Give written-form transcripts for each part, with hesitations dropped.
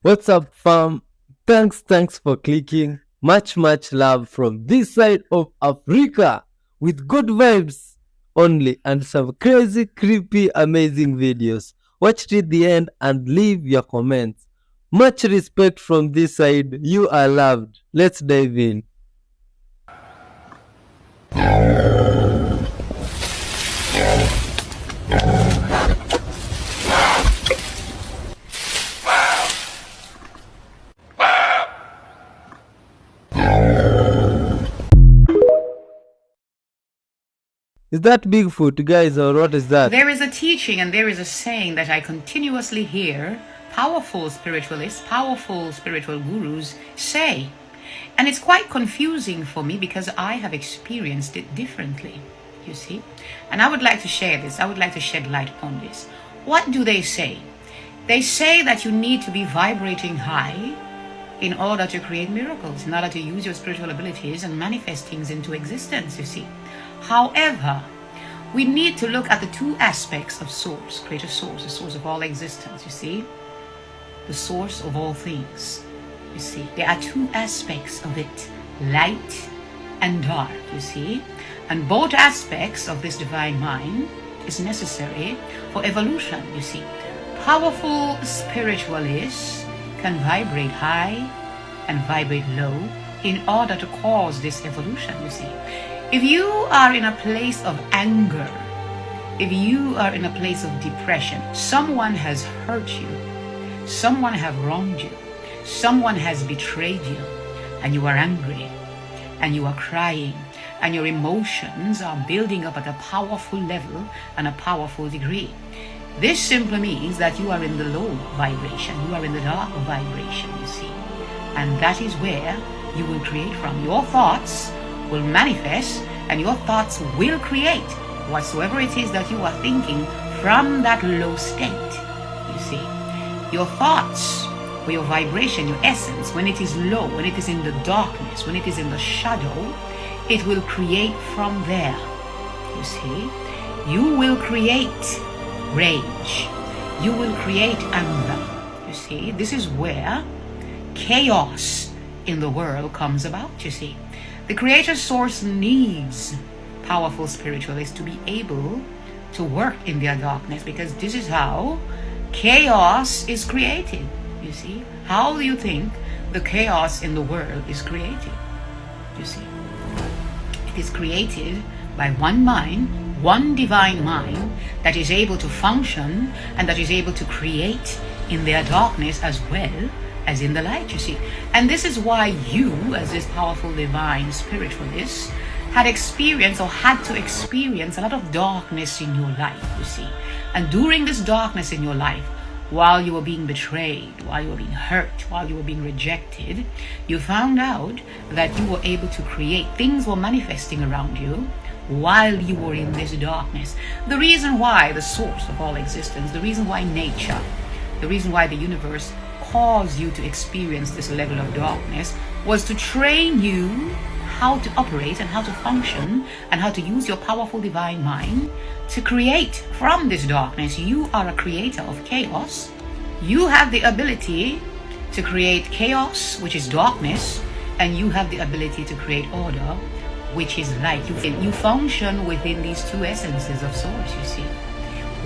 What's up, fam? Thanks for clicking. Much love from this side of Africa with good vibes only and some crazy, creepy, amazing videos. Watch till the end and leave your comments. Much respect from this side. You are loved. Let's dive in. Is that Bigfoot, guys, or what is that? There is a teaching and there is a saying that I continuously hear powerful spiritualists, powerful spiritual gurus say. And it's quite confusing for me because I have experienced it differently, you see. And I would like to share this. I would like to shed light on this. What do they say? They say that you need to be vibrating high in order to create miracles, in order to use your spiritual abilities and manifest things into existence, you see. However, we need to look at the two aspects of source, creator source, the source of all existence, you see. The source of all things, you see. There are two aspects of it, light and dark, you see. And both aspects of this divine mind is necessary for evolution, you see. Powerful spiritualists can vibrate high and vibrate low in order to cause this evolution, you see. If you are in a place of anger, if you are in a place of depression, someone has hurt you, someone have wronged you, someone has betrayed you, and you are angry, and you are crying, and your emotions are building up at a powerful level and a powerful degree. This simply means that you are in the low vibration, you are in the dark vibration, you see. And that is where you will create from. Your thoughts will manifest and your thoughts will create whatsoever it is that you are thinking from that low state, you see. Your thoughts or your vibration, your essence, when it is low, when it is in the darkness, when it is in the shadow, it will create from there, you see. You will create rage, you will create anger, you see. This is where chaos in the world comes about, you see. The creator source needs powerful spiritualists to be able to work in their darkness, because this is how chaos is created, you see. How do you think the chaos in the world is created? You see, it is created by one mind, one divine mind that is able to function and that is able to create in their darkness as well as in the light, you see. And this is why you, as this powerful divine spiritualist, had experienced or had to experience a lot of darkness in your life, you see. And during this darkness in your life, while you were being betrayed, while you were being hurt, while you were being rejected, you found out that you were able to create. Things were manifesting around you while you were in this darkness. The reason why the source of all existence, the reason why nature, the reason why the universe caused you to experience this level of darkness was to train you how to operate and how to function and how to use your powerful divine mind to create from this darkness. You are a creator of chaos. You have the ability to create chaos, which is darkness, and you have the ability to create order, which is light. You function within these two essences of source, you see.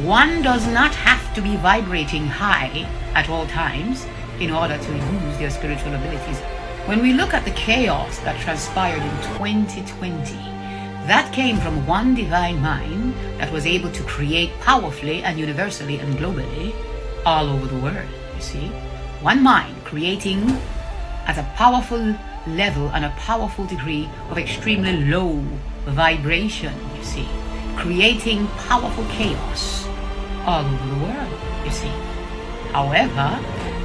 One does not have to be vibrating high at all times in order to use their spiritual abilities. When we look at the chaos that transpired in 2020, that came from one divine mind that was able to create powerfully and universally and globally all over the world, you see. One mind creating at a powerful level and a powerful degree of extremely low vibration, you see, creating powerful chaos all over the world, you see. However,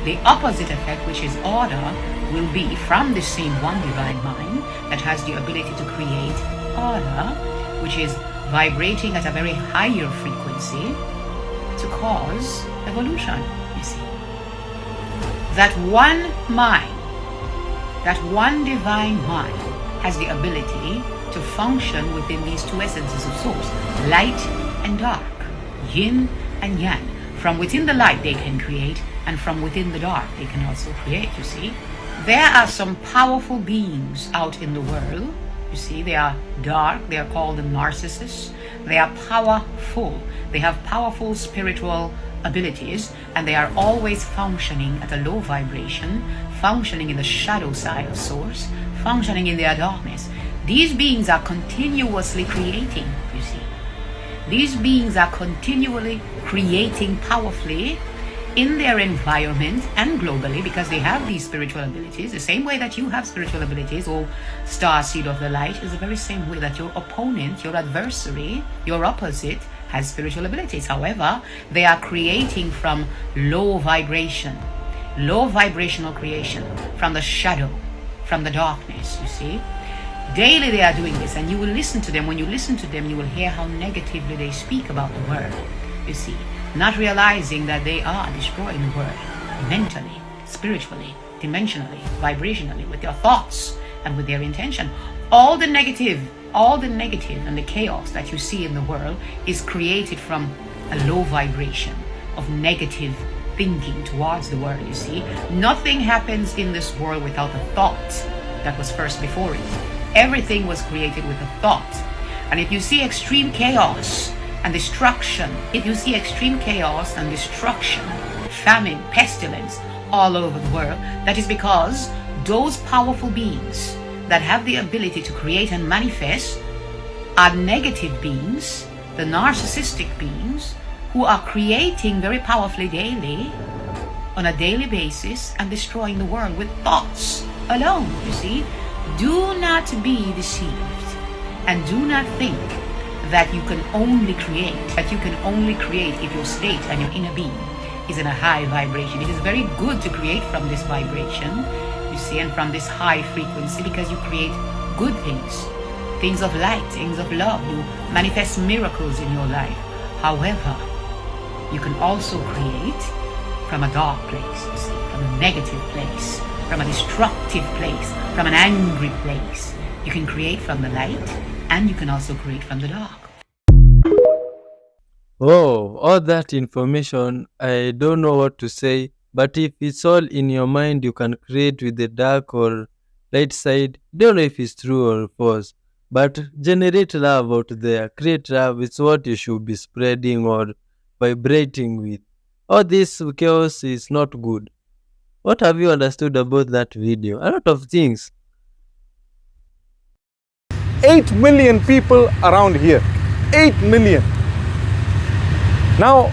the opposite effect, which is order, will be from the same one divine mind that has the ability to create order, which is vibrating at a very higher frequency to cause evolution, you see. That one mind, that one divine mind has the ability to function within these two essences of source, light and dark, yin and yang. From within the light they can create, And from within the dark, they can also create, you see. There are some powerful beings out in the world. You see, they are dark. They are called the narcissists. They are powerful. They have powerful spiritual abilities, and they are always functioning at a low vibration, functioning in the shadow side of source, functioning in their darkness. These beings are continuously creating, you see. These beings are continually creating powerfully in their environment and globally, because they have these spiritual abilities. The same way that you have spiritual abilities, or star seed of the light, is the very same way that your opponent, your adversary, your opposite has spiritual abilities. However, they are creating from low vibration, low vibrational creation, from the shadow, from the darkness, you see. Daily they are doing this, and you will listen to them. When you listen to them, you will hear how negatively they speak about the world, you see, not realizing that they are destroying the world mentally, spiritually, dimensionally, vibrationally, with their thoughts and with their intention. All the negative and the chaos that you see in the world is created from a low vibration of negative thinking towards the world, you see. Nothing happens in this world without a thought that was first before it. Everything was created with a thought. And if you see extreme chaos and destruction, famine, pestilence all over the world, that is because those powerful beings that have the ability to create and manifest are negative beings, the narcissistic beings, who are creating very powerfully daily, on a daily basis, and destroying the world with thoughts alone, you see. Do not be deceived, and do not think that you can only create if your state and your inner being is in a high vibration. It is very good to create from this vibration, you see, and from this high frequency, because you create good things of light, things of love. You manifest miracles in your life. However, you can also create from a dark place, you see, from a negative place, from a destructive place, from an angry place. You can create from the light, and you can also create from the dark. Oh, all that information, I don't know what to say, but if it's all in your mind, you can create with the dark or light side. Don't know if it's true or false, but generate love out there. Create love. It's what you should be spreading or vibrating with. All this chaos is not good. What have you understood about that video? A lot of things. 8 million people around here. 8 million. Now,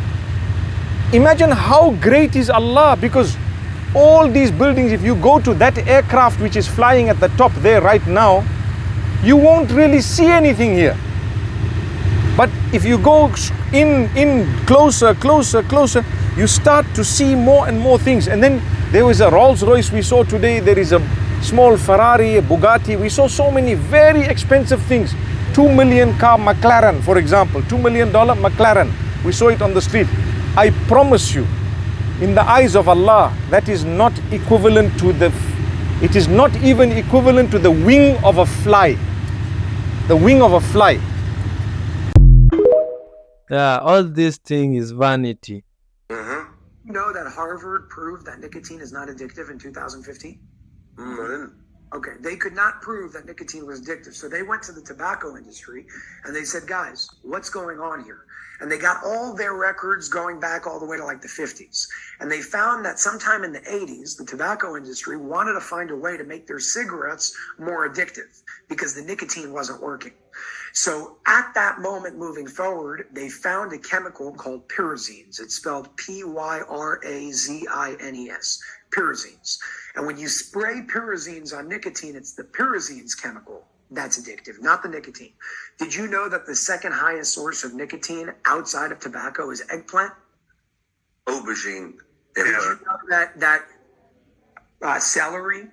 imagine how great is Allah, because all these buildings, if you go to that aircraft which is flying at the top there right now, you won't really see anything here. But if you go in closer, you start to see more and more things. And then there was a Rolls Royce we saw today. There is a small Ferrari, a Bugatti. We saw so many very expensive things. 2 million car McLaren, for example, $2 million McLaren. We saw it on the street. I promise you, in the eyes of Allah, that is not equivalent to it is not even equivalent to the wing of a fly. The wing of a fly. Yeah, all this thing is vanity. You know that Harvard proved that nicotine is not addictive in 2015? Okay, they could not prove that nicotine was addictive. So they went to the tobacco industry and they said, guys, what's going on here? And they got all their records going back all the way to like the 50s. And they found that sometime in the 80s, the tobacco industry wanted to find a way to make their cigarettes more addictive because the nicotine wasn't working. So at that moment moving forward, they found a chemical called pyrazines. It's spelled Pyrazines, pyrazines. And when you spray pyrazines on nicotine, it's the pyrazines chemical that's addictive, not the nicotine. Did you know that the second highest source of nicotine outside of tobacco is eggplant? Aubergine. Did you know that celery,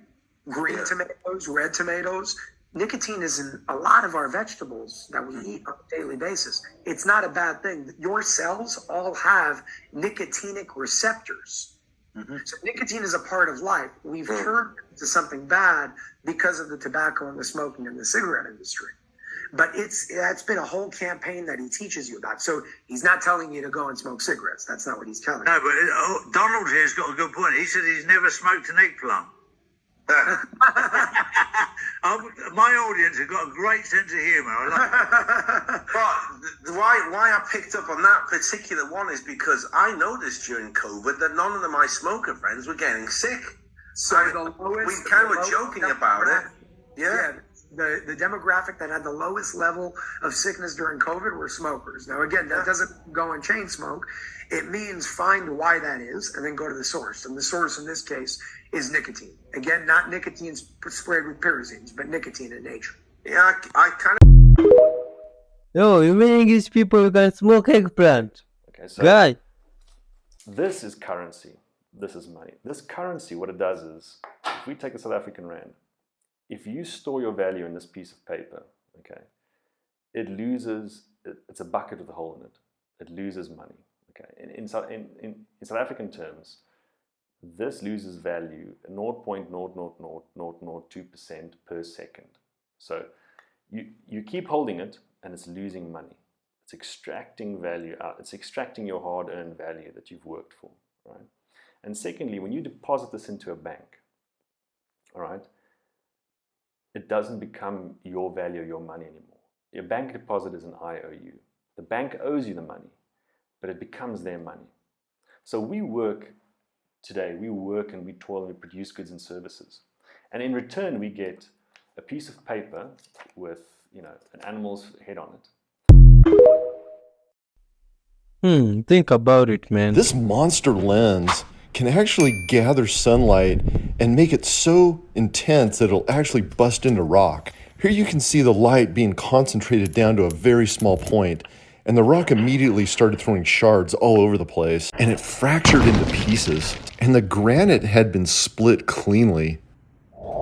green tomatoes, red tomatoes, nicotine is in a lot of our vegetables that we eat on a daily basis. It's not a bad thing. Your cells all have nicotinic receptors. So nicotine is a part of life. We've turned it into something bad because of the tobacco and the smoking and the cigarette industry. But that's been a whole campaign that he teaches you about. So he's not telling you to go and smoke cigarettes. That's not what he's telling you. No, but Donald here's got a good point. He said he's never smoked an eggplant. My audience have got a great sense of humour. I like But why I picked up on that particular one is because I noticed during COVID that none of my smoker friends were getting sick. So we kind of were joking about it. Yeah. The demographic that had the lowest level of sickness during COVID were smokers. Now, again, that doesn't go and chain smoke. It means find why that is and then go to the source. And the source in this case is nicotine. Again, not nicotine sprayed with pyrazines, but nicotine in nature. Yeah, I kind of... Yo, you mean English people can smoke eggplant? Okay, so Guy. this is currency. This is money. This currency, what it does is, if we take a South African rand, if you store your value in this piece of paper, okay, it loses, it's a bucket with a hole in it. It loses money, okay. In South African terms, this loses value 0.00002% per second. So you keep holding it and it's losing money. It's extracting value out. It's extracting your hard-earned value that you've worked for, right? And secondly, when you deposit this into a bank, all right, it doesn't become your value, your money anymore. Your bank deposit is an IOU. The bank owes you the money, but it becomes their money. So we work today, we work and we toil and we produce goods and services. And in return, we get a piece of paper with, you know, an animal's head on it. Think about it, man. This monster lens can actually gather sunlight and make it so intense that it'll actually bust into rock. Here you can see the light being concentrated down to a very small point, and the rock immediately started throwing shards all over the place, and it fractured into pieces, and the granite had been split cleanly.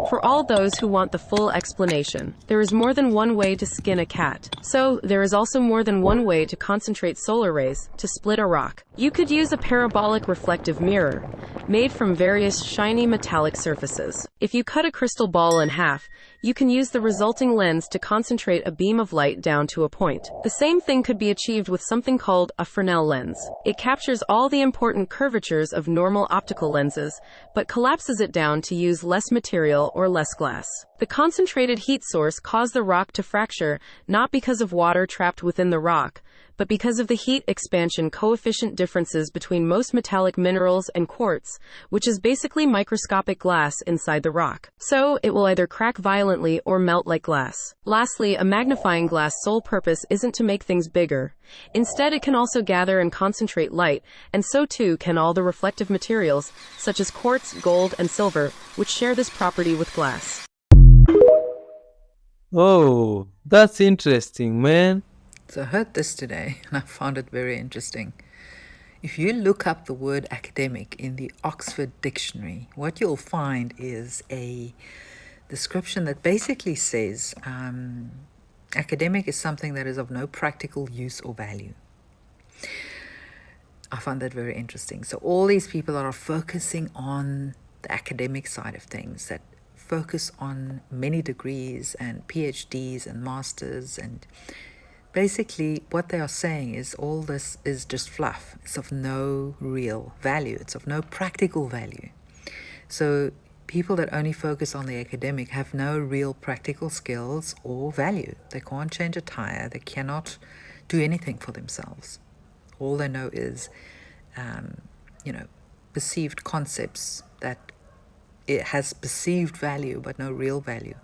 For all those who want the full explanation, there is more than one way to skin a cat. So, there is also more than one way to concentrate solar rays to split a rock. You could use a parabolic reflective mirror, made from various shiny metallic surfaces. If you cut a crystal ball in half, you can use the resulting lens to concentrate a beam of light down to a point. The same thing could be achieved with something called a Fresnel lens. It captures all the important curvatures of normal optical lenses, but collapses it down to use less material or less glass. The concentrated heat source caused the rock to fracture not because of water trapped within the rock, but because of the heat expansion coefficient differences between most metallic minerals and quartz, which is basically microscopic glass inside the rock. So, it will either crack violently or melt like glass. Lastly, a magnifying glass' sole purpose isn't to make things bigger. Instead, it can also gather and concentrate light, and so too can all the reflective materials, such as quartz, gold, and silver, which share this property with glass. Oh, that's interesting, man. So I heard this today and I found it very interesting. If you look up the word academic in the Oxford Dictionary, what you'll find is a description that basically says academic is something that is of no practical use or value. I found that very interesting. So all these people that are focusing on the academic side of things, that focus on many degrees and PhDs and masters, and basically what they are saying is all this is just fluff. It's of no real value. It's of no practical value. So people that only focus on the academic have no real practical skills or value. They can't change a tire. They cannot do anything for themselves. All they know is, perceived concepts that it has perceived value but no real value.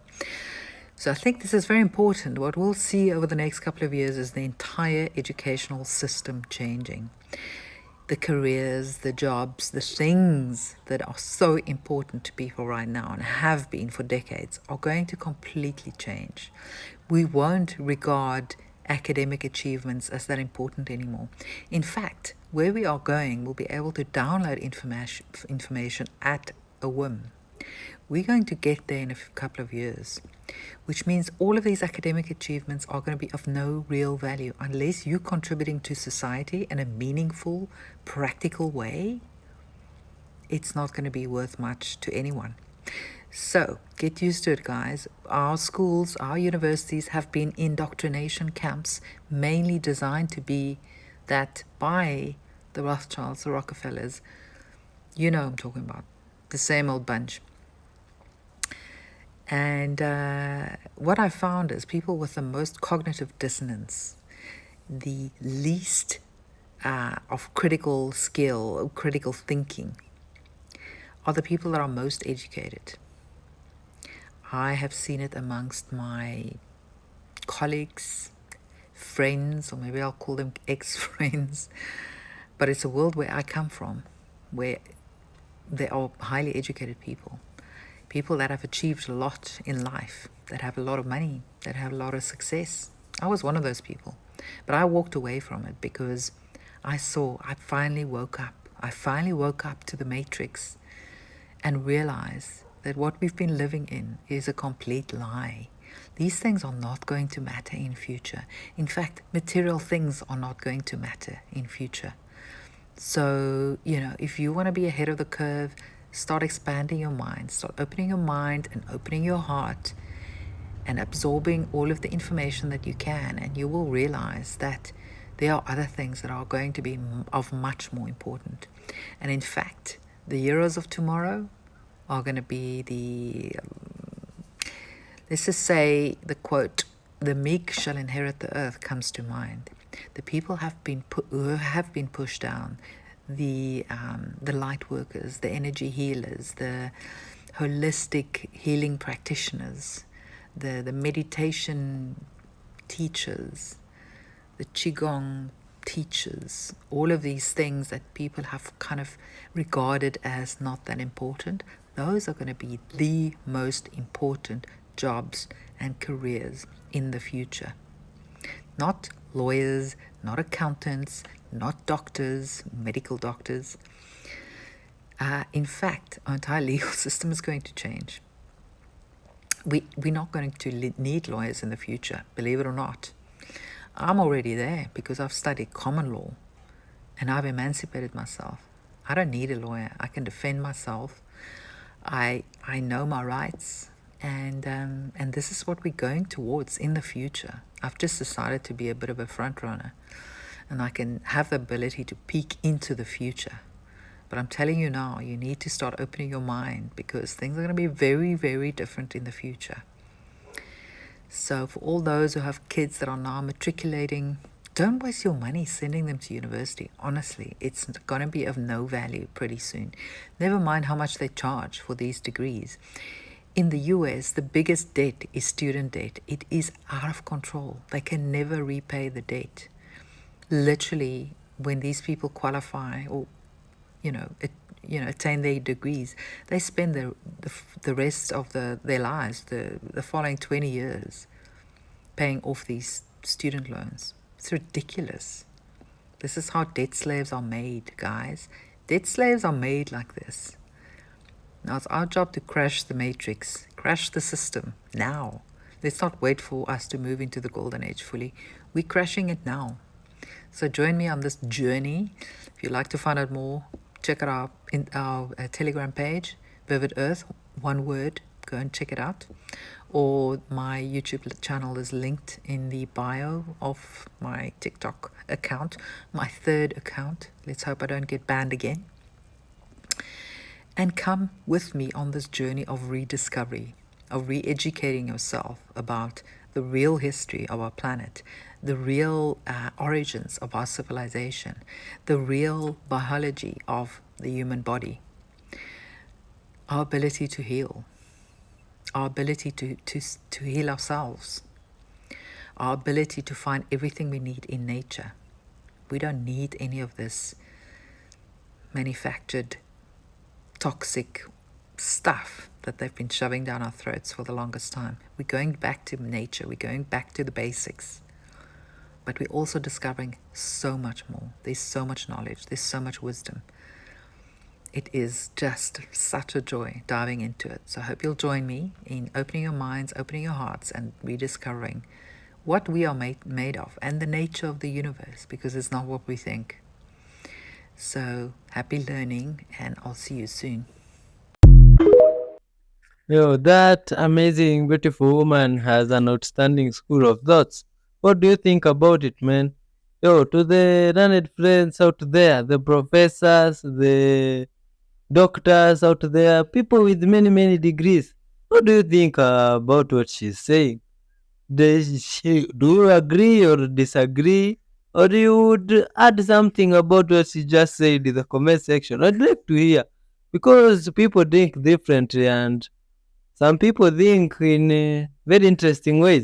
So I think this is very important. What we'll see over the next couple of years is the entire educational system changing. The careers, the jobs, the things that are so important to people right now and have been for decades are going to completely change. We won't regard academic achievements as that important anymore. In fact, where we are going, we'll be able to download information at a whim. We're going to get there in a couple of years, which means all of these academic achievements are going to be of no real value unless you're contributing to society in a meaningful, practical way. It's not going to be worth much to anyone. So get used to it, guys. Our schools, our universities have been indoctrination camps, mainly designed to be that by the Rothschilds, the Rockefellers. You know what I'm talking about. The same old bunch. And what I found is people with the most cognitive dissonance, the least of critical skill, critical thinking, are the people that are most educated. I have seen it amongst my colleagues, friends, or maybe I'll call them ex-friends. But it's a world where I come from, where there are highly educated people, people that have achieved a lot in life, that have a lot of money, that have a lot of success. I was one of those people, but I walked away from it because I finally woke up. I finally woke up to the matrix and realized that what we've been living in is a complete lie. These things are not going to matter in future. In fact, material things are not going to matter in future. So, if you want to be ahead of the curve, start expanding your mind, start opening your mind and opening your heart and absorbing all of the information that you can, and you will realize that there are other things that are going to be of much more important. And in fact, the heroes of tomorrow are going to be let's just say the quote, "The meek shall inherit the earth," comes to mind. The people who have been pushed down, the light workers, the energy healers, the holistic healing practitioners, the meditation teachers, the qigong teachers, all of these things that people have kind of regarded as not that important, those are going to be the most important jobs and careers in the future. Not lawyers, not accountants, not doctors, medical doctors. In fact, our entire legal system is going to change. We're not going to need lawyers in the future, believe it or not. I'm already there because I've studied common law and I've emancipated myself. I don't need a lawyer. I can defend myself. I know my rights, and this is what we're going towards in the future. I've just decided to be a bit of a front runner, and I can have the ability to peek into the future. But I'm telling you now, you need to start opening your mind because things are going to be very, very different in the future. So for all those who have kids that are now matriculating, don't waste your money sending them to university. Honestly, it's going to be of no value pretty soon. Never mind how much they charge for these degrees. In the US, the biggest debt is student debt. It is out of control. They can never repay the debt. Literally, when these people qualify or attain their degrees, they spend the rest of their lives, the following 20 years, paying off these student loans. It's ridiculous. This is how debt slaves are made, guys. Debt slaves are made like this. Now it's our job to crash the matrix, crash the system now. Let's not wait for us to move into the golden age fully. We're crashing it now. So join me on this journey. If you'd like to find out more, check out our Telegram page, Vivid Earth, one word, go and check it out. Or my YouTube channel is linked in the bio of my TikTok account, my third account. Let's hope I don't get banned again. And come with me on this journey of rediscovery, of re-educating yourself about the real history of our planet, the real origins of our civilization, the real biology of the human body, our ability to heal, our ability to heal ourselves, our ability to find everything we need in nature. We don't need any of this manufactured toxic stuff that they've been shoving down our throats for the longest time. We're going back to nature. We're going back to the basics. But we're also discovering so much more. There's so much knowledge. There's so much wisdom. It is just such a joy diving into it. So I hope you'll join me in opening your minds, opening your hearts, and rediscovering what we are made of and the nature of the universe, because it's not what we think. So happy learning, and I'll see you soon. Yo, that amazing, beautiful woman has an outstanding school of thoughts. What do you think about it, man? Yo, to the learned friends out there, the professors, the doctors out there, people with many, many degrees. What do you think about what she's saying? Do you agree or disagree? Or you would add something about what she just said in the comment section? I'd like to hear. Because people think differently and some people think in very interesting ways.